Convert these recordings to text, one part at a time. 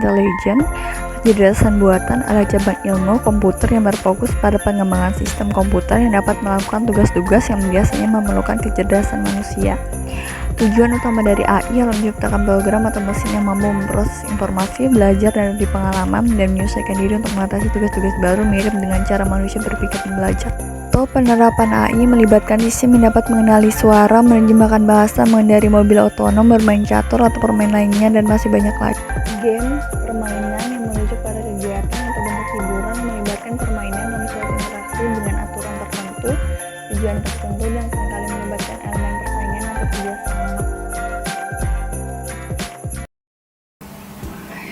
Intelligence, kecerdasan buatan adalah cabang ilmu komputer yang berfokus pada pengembangan sistem komputer yang dapat melakukan tugas-tugas yang biasanya memerlukan kecerdasan manusia. Tujuan utama dari AI adalah menciptakan program atau mesin yang mampu memproses informasi, belajar dari pengalaman, dan menyelesaikan diri untuk mengatasi tugas-tugas baru mirip dengan cara manusia berpikir dan belajar. Penerapan AI melibatkan sistem yang dapat mengenali suara, menerjemahkan bahasa, mengendari mobil otonom, bermain catur atau permainan lainnya, dan masih banyak lagi. Game, permainan yang merujuk pada kegiatan atau bentuk hiburan melibatkan permainan yang suatu interaksi dengan aturan tertentu, tujuan tertentu, dan seringkali melibatkan elemen persaingan atau kerjasama.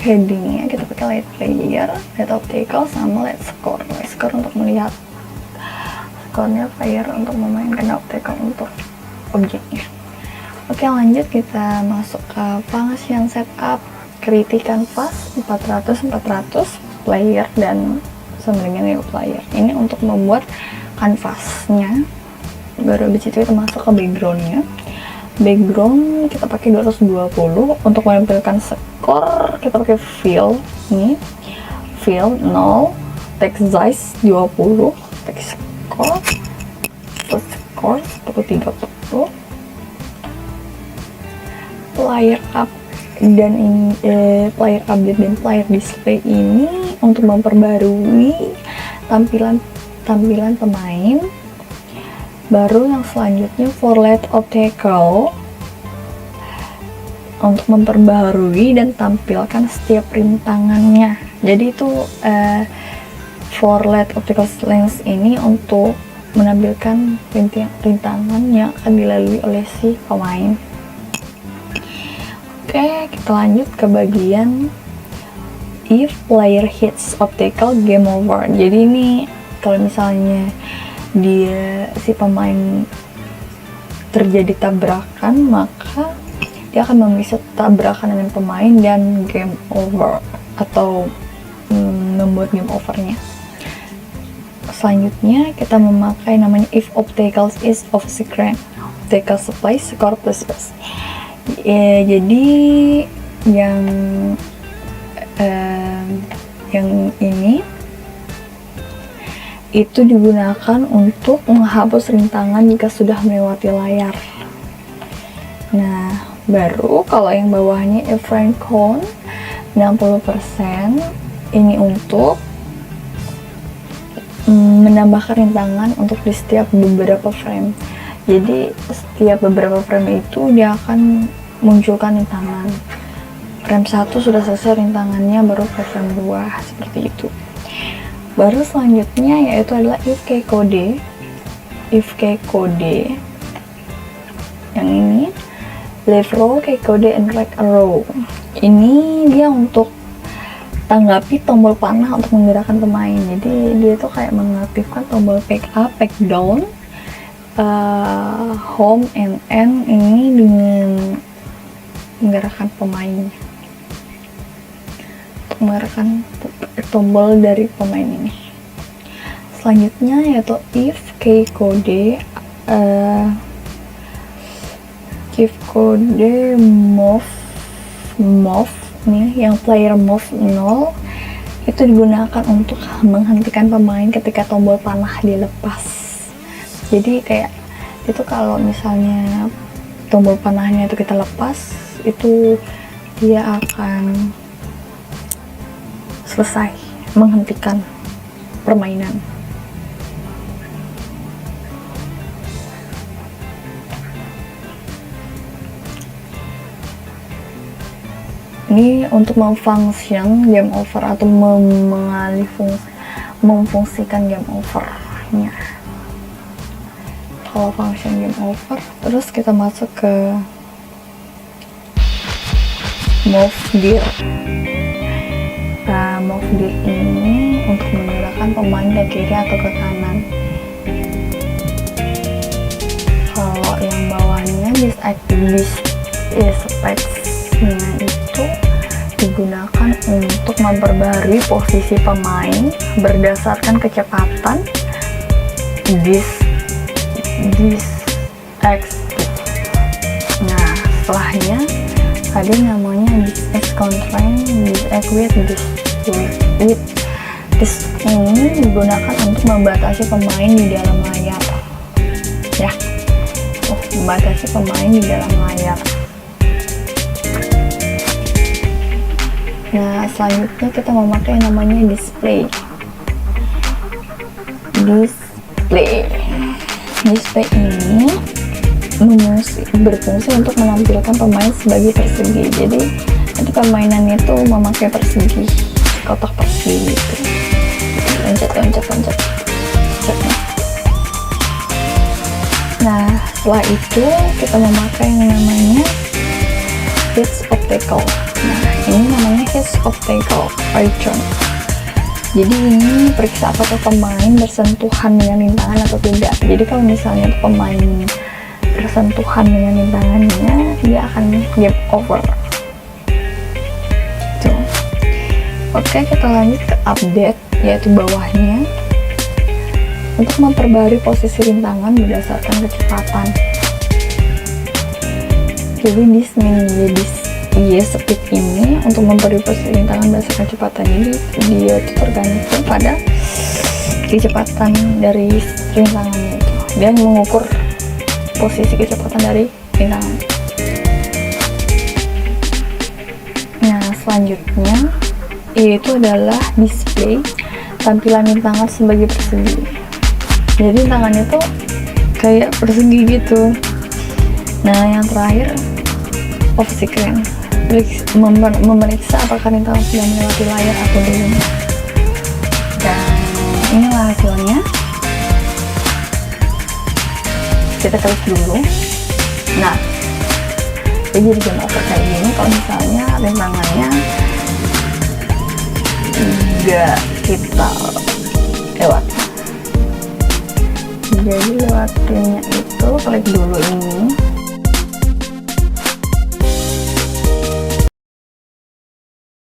Headingnya kita pakai let player, let obstacle, sama let score. Let score untuk melihat skornya, player untuk memainkan obstacle untuk objeknya. Oke, lanjut kita masuk ke function setup. Create canvas 400 player dan sama dengan new player. Ini untuk membuat kanvasnya. Baru habis itu kita masuk ke backgroundnya. Background kita pakai 220. Untuk menampilkan skor kita pakai fill. Ini fill 0, text size 20, text score 30, player up dan player update dan player display ini untuk memperbarui tampilan pemain. Baru yang selanjutnya for let obstacle untuk memperbarui dan tampilkan setiap rintangannya. Jadi itu for let obstacle length ini untuk menampilkan rintangan yang akan dilalui oleh si pemain. Oke, kita lanjut ke bagian if player hits obstacle, game over. Jadi ini kalau misalnya si pemain terjadi tabrakan, maka dia akan membisa tabrakan dengan pemain dan game over atau membuat game overnya. Selanjutnya kita memakai namanya if obstacles is of secret, obstacle supply score plus plus. Jadi yang ini itu digunakan untuk menghapus rintangan jika sudah melewati layar. Nah, baru kalau yang bawahnya if frame count 60%, ini untuk menambahkan rintangan untuk di setiap beberapa frame. Jadi setiap beberapa frame itu dia akan munculkan rintangan. Frame 1 sudah selesai rintangannya, baru ke frame 2 seperti itu. Baru selanjutnya yaitu adalah if key code. If key code yang ini left row key code and right row. Ini dia untuk tanggapi tombol panah untuk menggerakkan pemain. Jadi dia tuh kayak mengaktifkan tombol pick up, pick down, home and end ini dengan menggerakkan pemain, untuk menggerakkan tombol dari pemain ini. Selanjutnya yaitu if key code move nih, yang player move 0 itu digunakan untuk menghentikan pemain ketika tombol panah dilepas. Jadi kayak itu kalau misalnya tombol panahnya itu kita lepas, itu dia akan selesai menghentikan permainan. Ini untuk memfunction game over atau memfungsikan game overnya. Kalau function game over, terus kita masuk ke move dir. Nah, move dir ini untuk menggerakkan pemain ke kiri atau ke kanan. Kalau yang bawahnya disactivate specs-nya itu digunakan untuk memperbarui posisi pemain berdasarkan kecepatan X. Nah, setelahnya ada yang namanya this constraint with this ini digunakan untuk membatasi pemain di dalam layar ya, membatasi pemain di dalam layar. Nah, selanjutnya kita memakai yang namanya display ini berfungsi untuk menampilkan pemain sebagai persegi. Jadi nanti permainan itu memakai persegi, kotak persegi gitu, loncat. Nah, setelah itu kita memakai yang namanya heads obstacle. Nah, ini namanya heads obstacle icon. Jadi ini periksa apakah pemain bersentuhan dengan rintangan atau tidak. Jadi kalau misalnya pemain bersentuhan dengan rintangannya, dia akan game over. Tuh. Oke, kita lanjut ke update, yaitu bawahnya. Untuk memperbarui posisi rintangan berdasarkan kecepatan. Jadi speed ini untuk memperbarui posisi rintangan berdasarkan kecepatan. Jadi dia itu tergantung pada kecepatan dari rintangannya itu. Dia mengukur posisi kecepatan dari rintangan. Nah, selanjutnya yaitu adalah display tampilan rintangan sebagai persegi. Jadi rintangannya tuh kayak persegi gitu. Nah, yang terakhir off screen, memeriksa apakah rintangan sudah melewati layar atau belum. Dan inilah hasilnya. Kita klik dulu. Nah, jadi game over kayak gini kalau misalnya rintangannya enggak kita lewat. Jadi lewatinnya itu klik dulu ini.